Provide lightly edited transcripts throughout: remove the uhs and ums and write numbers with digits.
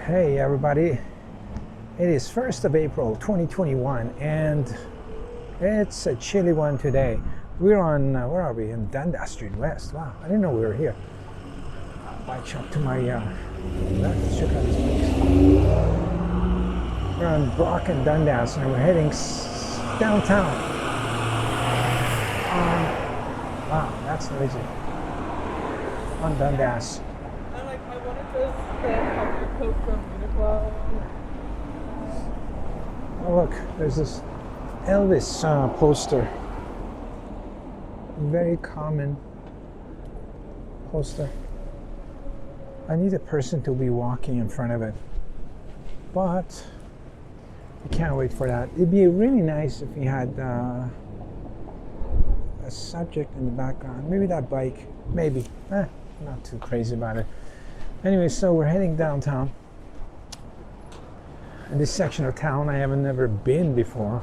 Hey everybody, it is 1st of April 2021 and it's a chilly one today. We're on, where are we? In Dundas Street West. Wow, I didn't know we were here. Bike shop to my left. Check out this place. We're on Brock and Dundas and we're heading downtown. Wow, that's noisy. On Dundas. I wanted to have your coat from Uniqlo. Oh look, there's this Elvis poster. Very common poster. I need a person to be walking in front of it, but I can't wait for that. It'd be really nice if you had a subject in the background. Maybe that bike, maybe. Not too crazy about it. Anyway, so we're heading downtown. In this section of town I haven't never been before.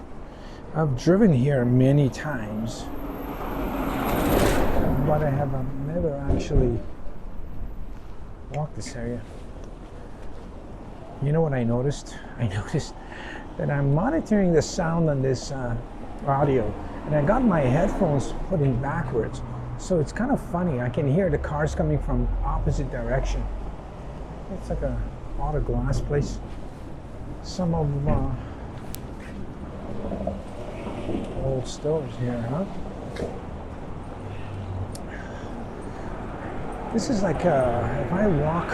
I've driven here many times, but I have never actually walked this area. You know what I noticed? I noticed that I'm monitoring the sound on this audio, and I got my headphones put in backwards, so it's kind of funny. I can hear the cars coming from opposite direction. It's like a auto glass place. Some of old stores here, huh? This is like if I walk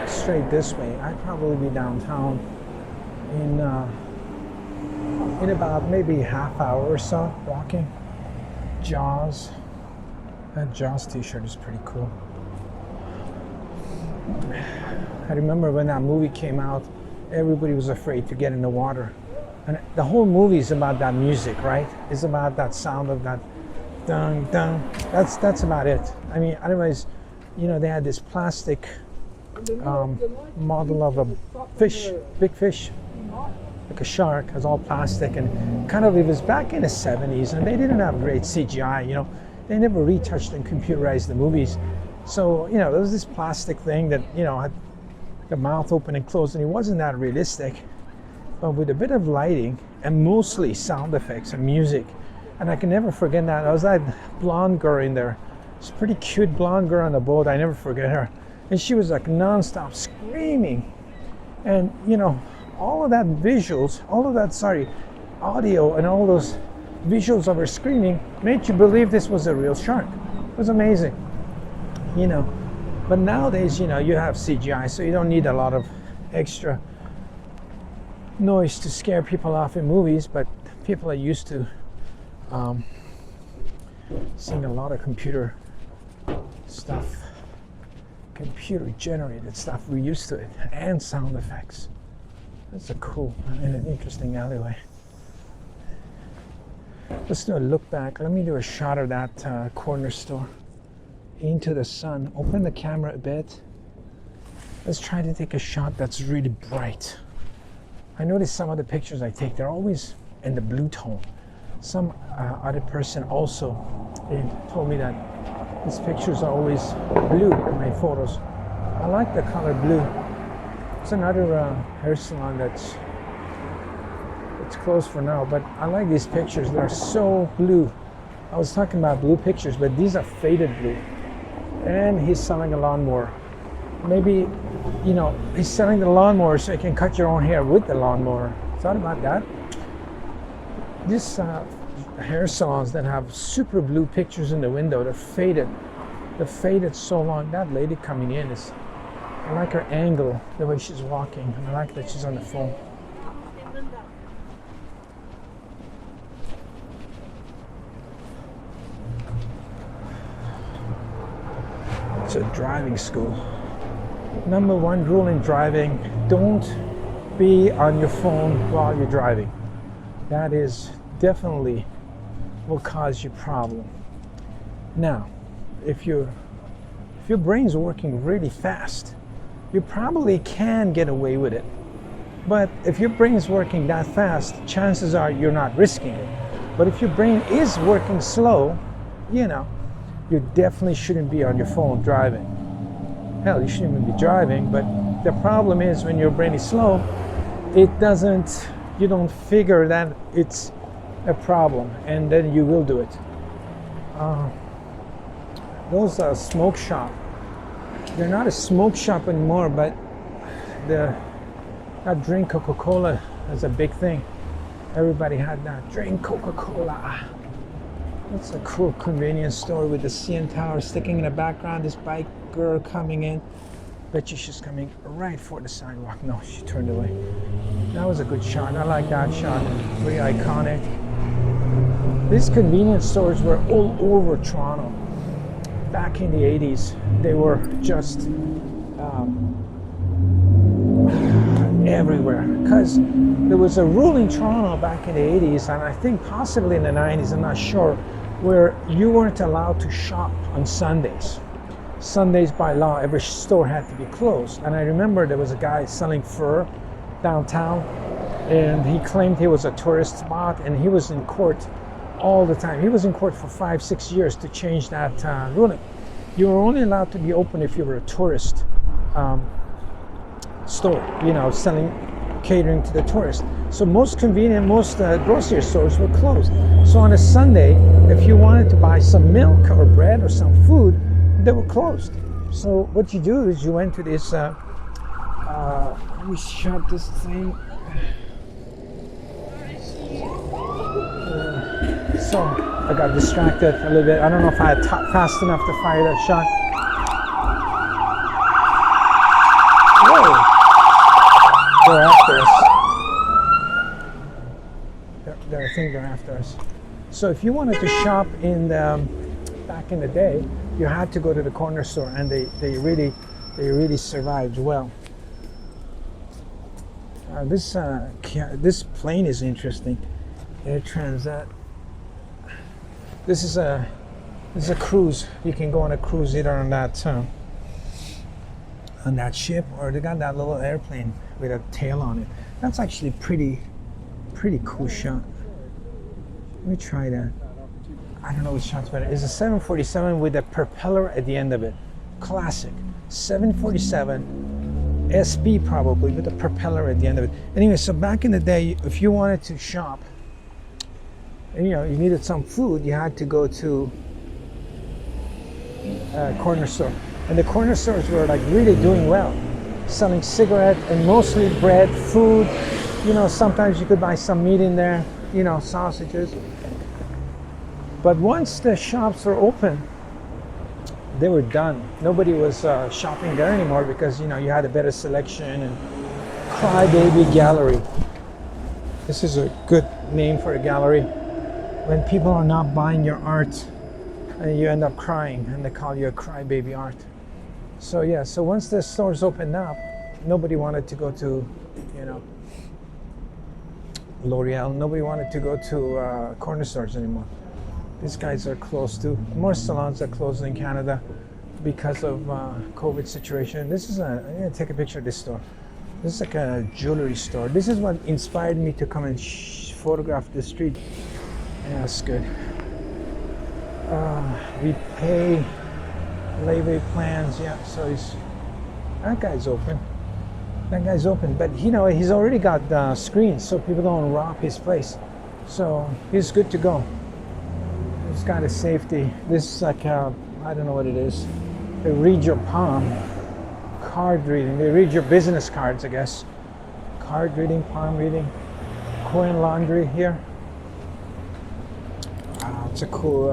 straight this way, I'd probably be downtown in about maybe half hour or so walking. Jaws. That Jaws t-shirt is pretty cool. I remember when that movie came out, everybody was afraid to get in the water. And the whole movie is about that music, right? It's about that sound of that dun dun. That's about it. I mean, otherwise, you know, they had this plastic model of a fish, big fish, like a shark, has all plastic, and kind of, it was back in the 70s, and they didn't have great CGI, you know. They never retouched and computerized the movies. So, you know, there was this plastic thing that, you know, had the mouth open and closed, and it wasn't that realistic. But with a bit of lighting and mostly sound effects and music, and I can never forget that. I was that blonde girl in there. She's a pretty cute blonde girl on the boat. I never forget her. And she was like non-stop screaming. And, you know, all of that visuals, audio and all those visuals of her screaming made you believe this was a real shark. It was amazing, you know. But nowadays, you know, you have CGI, so you don't need a lot of extra noise to scare people off in movies, but people are used to seeing a lot of computer stuff, computer generated stuff. We're used to it, and sound effects. That's a cool and an interesting alleyway. Let's do a look back. Let me do a shot of that corner store into the sun. Open the camera a bit. Let's try to take a shot that's really bright. I noticed some of the pictures I take, they're always in the blue tone. Some other person also told me that these pictures are always blue in my photos. I like the color blue. It's another hair salon that's closed for now, but I like these pictures. They're so blue. I was talking about blue pictures, but these are faded blue. And he's selling a lawnmower. Maybe, you know, he's selling the lawnmower so you can cut your own hair with the lawnmower. Thought about that. This hair salons that have super blue pictures in the window, they're faded. They're faded so long. That lady coming in is, I like her angle, the way she's walking, and I like that she's on the phone. It's a driving school. Number one rule in driving, don't be on your phone while you're driving. That is definitely will cause you problem. Now, if your brain's working really fast, you probably can get away with it. But if your brain's working that fast, chances are you're not risking it. But if your brain is working slow, you know, you definitely shouldn't be on your phone driving. Hell, you shouldn't even be driving, but The problem is when your brain is slow, you don't figure that it's a problem, and then you will do it. Those are smoke shop. They're not a smoke shop anymore, but that drink Coca-Cola is a big thing. Everybody had that drink Coca-Cola. That's a cool convenience store with the CN Tower sticking in the background. This bike girl coming in. Bet you she's coming right for the sidewalk. No, she turned away. That was a good shot. I like that shot. Very iconic. These convenience stores were all over Toronto. Back in the 80s, they were just everywhere. Because there was a rule in Toronto back in the 80s, and I think possibly in the 90s, I'm not sure, where you weren't allowed to shop on Sundays. Sundays by law, every store had to be closed. And I remember there was a guy selling fur downtown, and he claimed he was a tourist spot, and he was in court all the time. He was in court for 5-6 years to change that ruling. You were only allowed to be open if you were a tourist store, catering to the tourists. So most grocery stores were closed. So on a Sunday, if you wanted to buy some milk or bread or some food, they were closed. So what you do is you went to this, let me shut this thing. So I got distracted a little bit. I don't know if I had fast enough to fire that shot. Whoa! They're after us. I think they're after us. So if you wanted to shop back in the day, you had to go to the corner store, and they really survived well. This plane is interesting. Air Transat. This is a cruise. You can go on a cruise either on that ship, or they got that little airplane with a tail on it. That's actually pretty cool shot. Let me try that. I don't know which shot's better. It's a 747 with a propeller at the end of it. Classic. 747 SB probably with a propeller at the end of it. Anyway, so back in the day, if you wanted to shop, and you needed some food, you had to go to a corner store. And the corner stores were like really doing well, selling cigarettes and mostly bread, food. Sometimes you could buy some meat in there, sausages. But once the shops were open, they were done. Nobody was shopping there anymore because you had a better selection. And Crybaby Gallery. This is a good name for a gallery. When people are not buying your art, and you end up crying, and they call you a crybaby art. So yeah, so once the stores opened up, nobody wanted to go to, L'Oreal. Nobody wanted to go to corner stores anymore. These guys are closed too. More salons are closed in Canada because of COVID situation. I'm gonna take a picture of this store. This is like a jewelry store. This is what inspired me to come and photograph the street. Yeah, that's good. We pay layaway plans. Yeah, so that guy's open. That guy's open, but he's already got screens, so people don't rob his place. So he's good to go. He's got a safety. This is like I don't know what it is. They read your palm. Card reading. They read your business cards, I guess. Card reading, palm reading. Coin laundry here. It's a cool.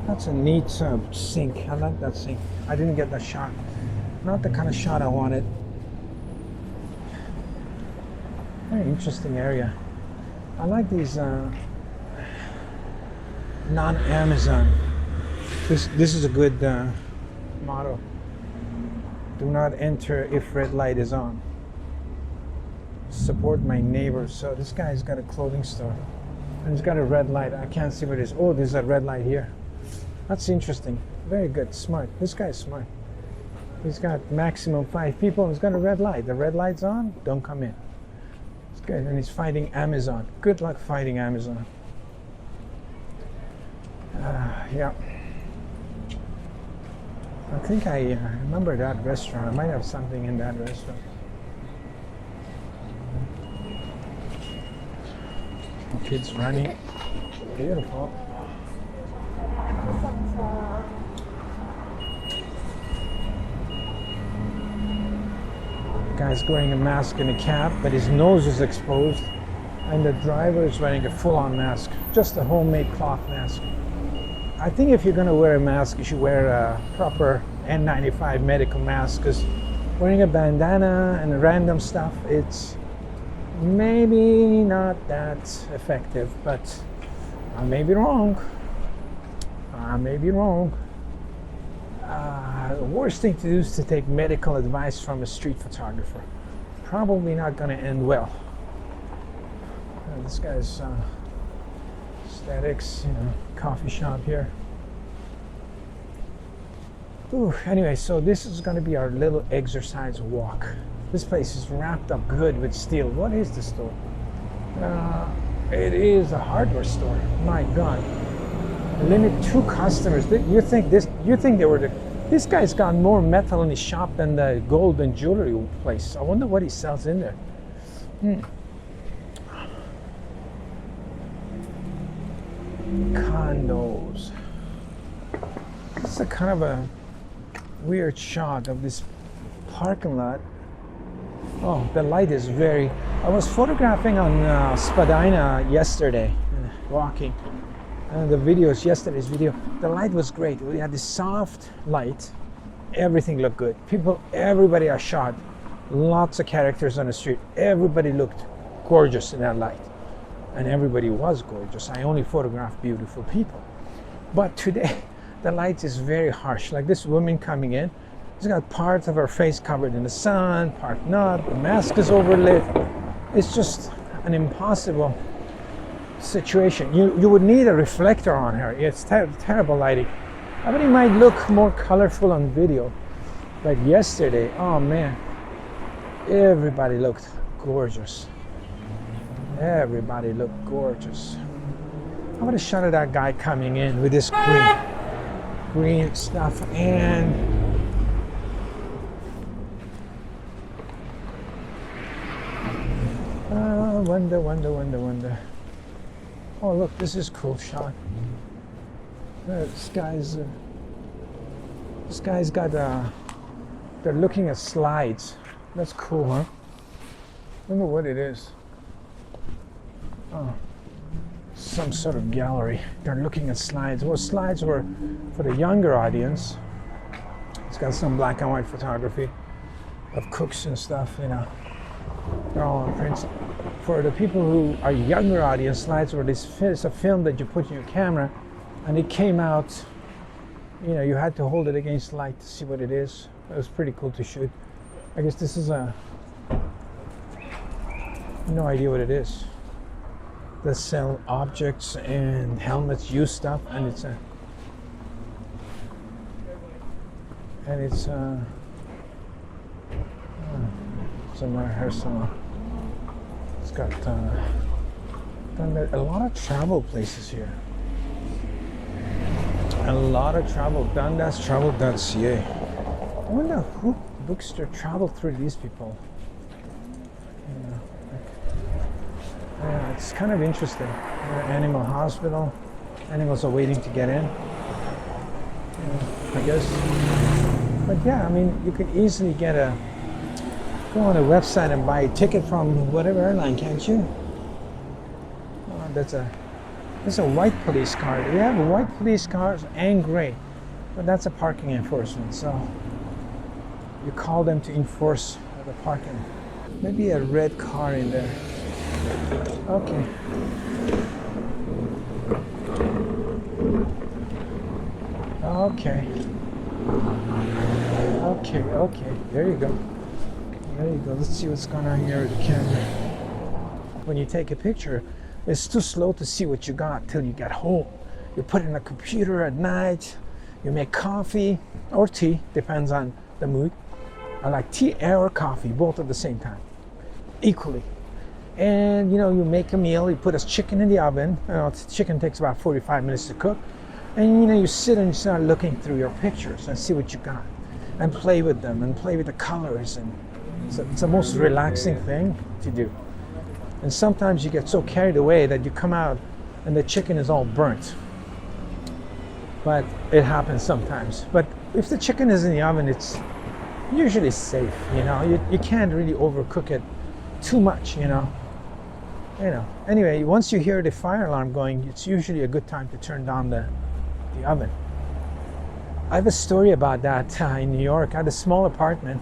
That's a neat sink. I like that sink. I didn't get that shot. Not the kind of shot I wanted. Very interesting area. I like these non-Amazon. This is a good motto. Do not enter if red light is on. Support my neighbors. So this guy's got a clothing store. And he's got a red light. I can't see what it is. Oh, there's a red light here. That's interesting. Very good. Smart. This guy's smart. He's got maximum 5 people. He's got a red light. The red light's on. Don't come in. It's good. And he's fighting Amazon. Good luck fighting Amazon. Yeah. I think I remember that restaurant. I might have something in that restaurant. Kids running. Beautiful. Guy's wearing a mask and a cap, but his nose is exposed. And the driver is wearing a full-on mask. Just a homemade cloth mask. I think if you're going to wear a mask, you should wear a proper N95 medical mask, because wearing a bandana and random stuff, it's maybe not that effective, but I may be wrong. I may be wrong. The worst thing to do is to take medical advice from a street photographer. Probably not going to end well. This guy's aesthetics, coffee shop here. Ooh, anyway, so this is going to be our little exercise walk. This place is wrapped up good with steel. What is the store? It is a hardware store. My God. Limit 2 customers. You think they were this guy's got more metal in his shop than the gold and jewelry place. I wonder what he sells in there. Condos. It's a kind of a weird shot of this parking lot. Oh, the light is very... I was photographing on Spadina yesterday, walking. The videos, yesterday's video, the light was great. We had this soft light. Everything looked good. Everybody I shot. Lots of characters on the street. Everybody looked gorgeous in that light. And everybody was gorgeous. I only photographed beautiful people. But today, the light is very harsh. Like this woman coming in, she's got part of her face covered in the sun, part not. The mask is overlit. It's just an impossible situation. You would need a reflector on her. It's terrible lighting. I mean, it might look more colorful on video. Like yesterday, oh man, everybody looked gorgeous. Everybody looked gorgeous. How about a shot of that guy coming in with this green stuff and wonder. Oh look, this is a cool shot. This guy's got they're looking at slides. That's cool, huh? I wonder what it is. Oh, some sort of gallery. They're looking at slides. Well, slides were for the younger audience. It's got some black and white photography of cooks and stuff, They're all on prints. For the people who are younger audience, slides were it's a film that you put in your camera, and it came out, you had to hold it against the light to see what it is. It was pretty cool to shoot. I guess this is no idea what it is. They sell objects and helmets, used stuff, and it's some hair salon. It's got a lot of travel places here. A lot of travel. Dundas, travel.ca. I wonder who books their travel through these people. Yeah, it's kind of interesting. Animal hospital. Animals are waiting to get in. I guess. But yeah, I mean, you can easily go on a website and buy a ticket from whatever airline, can't you? Oh, that's a white police car. We have white police cars and gray, but that's a parking enforcement. So you call them to enforce the parking. Maybe a red car in there. Okay. Okay. There you go. Let's see what's going on here with the camera. When you take a picture, it's too slow to see what you got till you get home. You put it in a computer at night. You make coffee or tea, depends on the mood. I like tea or coffee, both at the same time, equally. And you make a meal. You put a chicken in the oven. Chicken takes about 45 minutes to cook. And you sit and you start looking through your pictures and see what you got, and play with them and play with the colors, and it's the most relaxing thing to do. And sometimes you get so carried away that you come out and the chicken is all burnt. But it happens sometimes. But if the chicken is in the oven, it's usually safe. You can't really overcook it too much. Anyway, once you hear the fire alarm going, it's usually a good time to turn down the oven. I have a story about that in New York. I had a small apartment,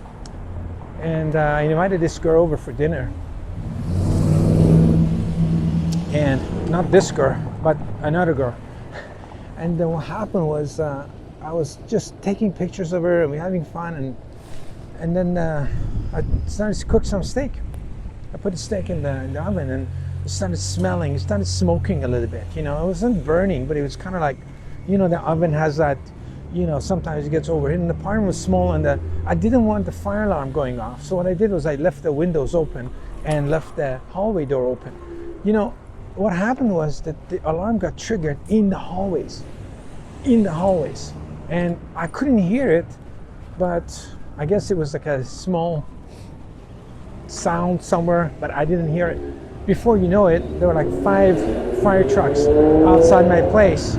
and I invited this girl over for dinner. And not this girl, but another girl. And then what happened was I was just taking pictures of her and we were having fun, and then I started to cook some steak. I put the steak in the oven, and it started smelling, it started smoking a little bit. It wasn't burning, but it was kind of like, the oven has that, sometimes it gets overheated. And the apartment was small, and I didn't want the fire alarm going off. So what I did was I left the windows open and left the hallway door open. What happened was that the alarm got triggered in the hallways. And I couldn't hear it, but I guess it was like a small sound somewhere, but I didn't hear it. Before you know it, there were like 5 fire trucks outside my place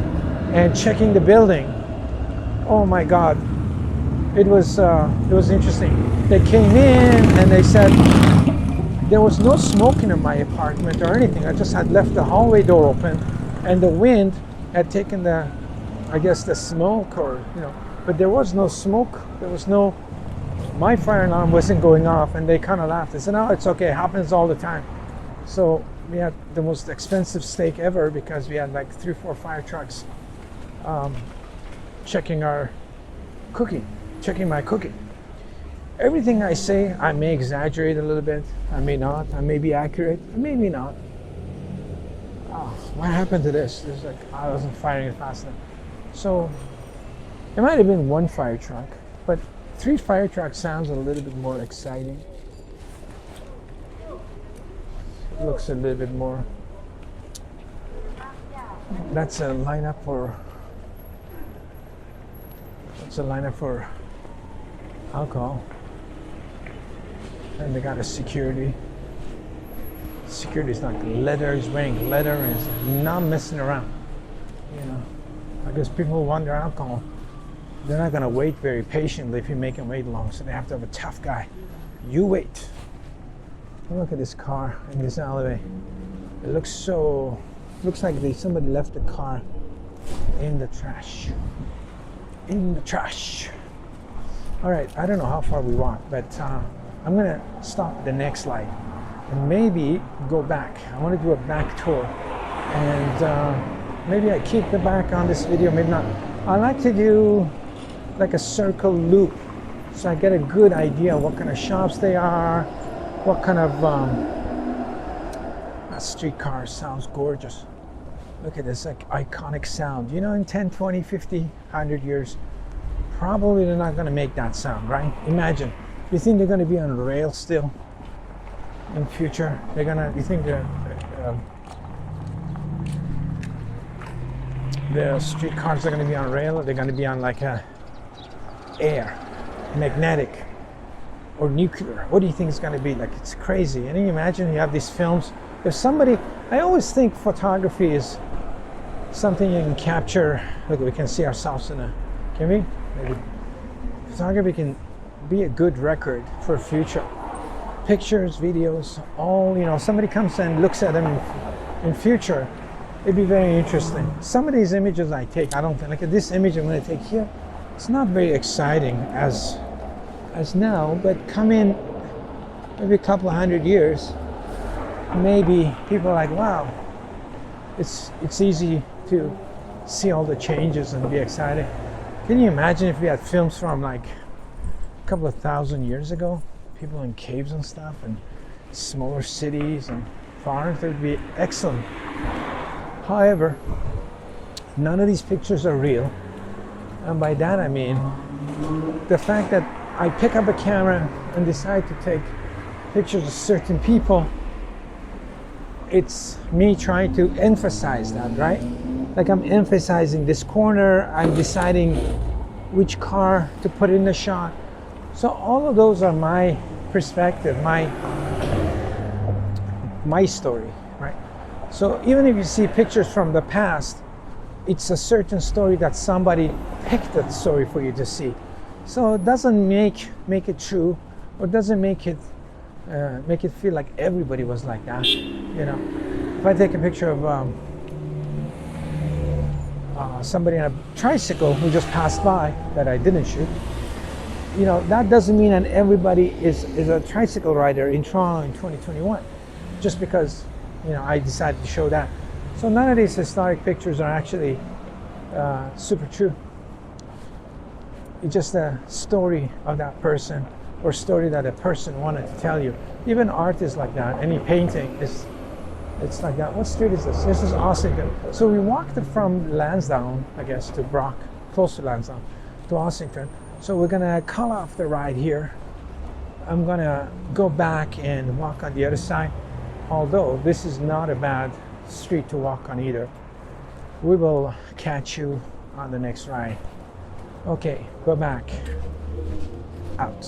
and checking the building. Oh my God. It was interesting. They came in and they said, there was no smoke in my apartment or anything. I just had left the hallway door open, and the wind had taken the smoke, but there was no smoke. My fire alarm wasn't going off, and they kind of laughed. They said, "No, it's okay. It happens all the time." So we had the most expensive steak ever because we had like 3 or 4 fire trucks checking my cooking. Everything I say, I may exaggerate a little bit. I may not. I may be accurate. Maybe not. Oh, what happened to this? It's like I wasn't firing it fast enough. So it might have been 1 fire truck, but 3 fire trucks sounds a little bit more exciting. It looks a little bit more. That's a lineup for alcohol. And they got a security. Security's like leather, he's wearing leather and he's not messing around. I guess people who want their alcohol, they're not gonna wait very patiently if you make them wait long, so they have to have a tough guy. You wait. Look at this car in this alleyway. It looks like somebody left the car in the trash. All right, I don't know how far we walk, but I'm gonna stop at the next light and maybe go back. I want to do a back tour, and maybe I keep the back on this video, maybe not. I like to do like a circle loop, so I get a good idea of what kind of shops they are, what kind of that streetcar sounds gorgeous. Look at this, like iconic sound. In 10, 20, 50, 100 years, probably they're not going to make that sound, right? Imagine. You think they're going to be on rail still in future? You think the streetcars are going to be on rail, or they're going to be on like air, magnetic, or nuclear? What do you think it's going to be? Like, it's crazy. And you imagine you have these films. I always think photography is something you can capture. Look, we can see ourselves can we? Maybe. Photography can be a good record for future. Pictures, videos, all, somebody comes and looks at them in future, it'd be very interesting. Some of these images I take, I don't think, like this image I'm going to take here, it's not very exciting as now, but come in maybe a couple of 100 years, maybe people are like, wow, it's easy to see all the changes and be excited. Can you imagine if we had films from like a couple of 1,000 years ago? People in caves and stuff, and smaller cities and farms, it would be excellent. However, none of these pictures are real. And by that I mean the fact that I pick up a camera and decide to take pictures of certain people, it's me trying to emphasize that, right? Like I'm emphasizing this corner, I'm deciding which car to put in the shot. So all of those are my perspective, my story, right? So even if you see pictures from the past, it's a certain story that somebody picked that story for you to see. So it doesn't make it true, or doesn't make it feel like everybody was like that. You know, if I take a picture of somebody on a tricycle who just passed by that I didn't shoot, you know, that doesn't mean that everybody is a tricycle rider in Toronto in 2021, just because, you know, I decided to show that. So none of these historic pictures are actually super true. It's just a story of that person, or story that a person wanted to tell you. Even art is like that. Any painting is, it's like that. What street is this? This is Ossington. So we walked from Lansdowne, I guess, to Brock, close to Lansdowne, to Ossington. So we're gonna call off the ride here. I'm gonna go back and walk on the other side. Although this is not a bad street to walk on either. We will catch you on the next ride. Okay, go back. Out.